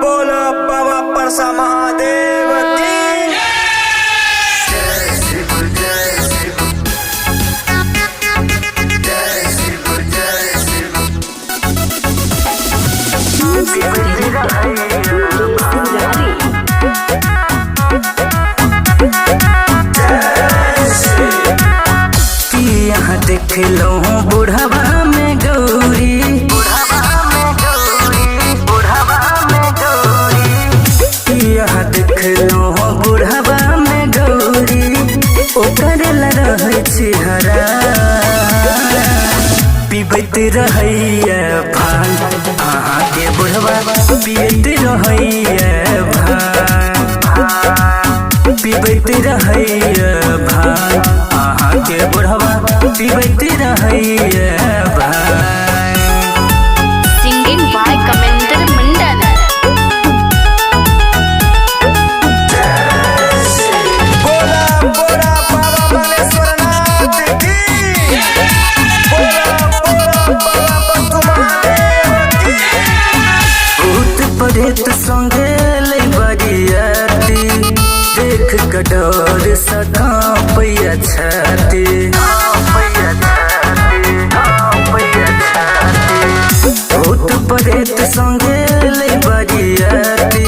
बोलो बाबा परसा महादेव की। यहाँ देख लो बुढ़ावा में गौरी, यहाँ देख लो बुढ़ावा में गौरी, ओकर रहे छिहरा पीबत रहैया भांग। अहाँ के बुढ़वा पियत रहैया भांग, पीबत रहैया भांग। अहाँ के बुढ़वा पीबत रहैया भांग। Singing by Kamendra Mandal. बोला बोला बाबा मलेश्वरनाथ की। बोला बोला बाबा परसा महादेव की। भूत प्रेत संगे ले बरियाती, देख कटोर सका पैया छाती। भूत प्रेत संगे ले बरियाती,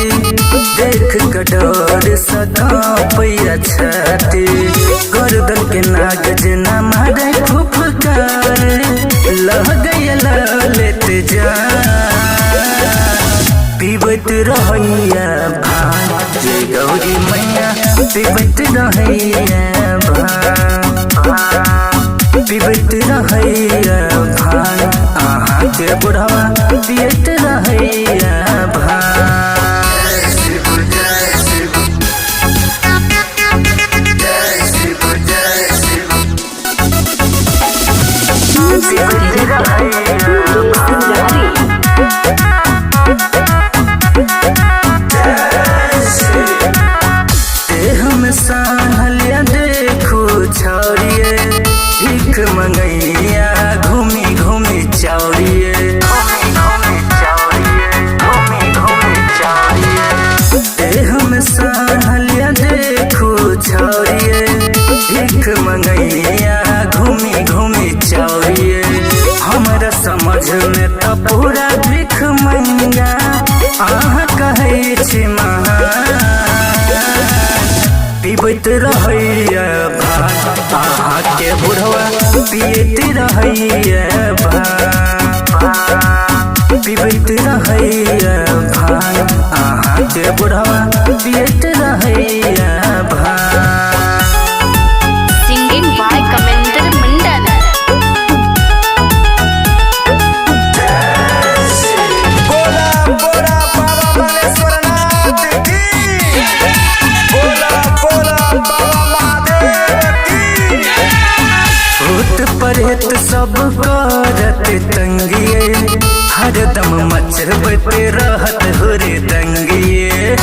देख कटोर सका पैया छाती। गर्दन के नाग जना मारे फुफकार, लह गया लेत जा पीबत रहैया भांग। जय गौरी मैया पीबत रहैया भांग, पीबत रहैया भांग। अहाँ के बुढ़वा पियत रहैया भांग। हम साहलिया देखो छौरिए, भीख मंगैया घूमी घूमी चौरिए। हम साहलिया देखो छौरिए, भीख मंगैया घूमी घूमी चौरिए। हमरा समझ में तो पूरा भीख मंगा, अहाँ कहै छी पीबत रहैया भांग। अहाँ के बुढ़वा पियत रहैया भांग, पीबत रहैया भांग। अहाँ के बुढ़वा पियत रहैया भांग। Singing by Kamendra Mandal. बोला बोला बाबा मलेश्वरनाथ की। बोला बोला बाबा महादेव की। भूत प्रेत सब करत तंगिए, हरदम मचरबत रहत हुरे दंगिए।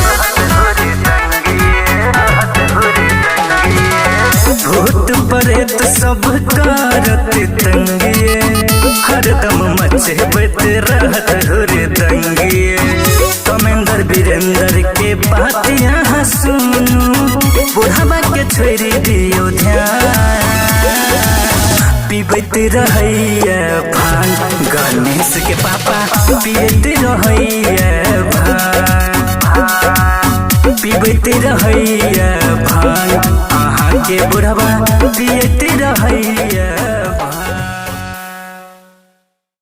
भूत प्रेत सब करत तंगिए, हरदम मचरबत रहत हुरे दंगिए। कमेंदर वीरेंद्र के बात यहाँ सुनू, बुढ़ावा के छोड़ दियो ध्यान। पीबत रहैया भांग, गणेश के पापा पियत रहैया भांग, पीबत रहैया भांग। अहाँ के बुढ़वा पियत रहैया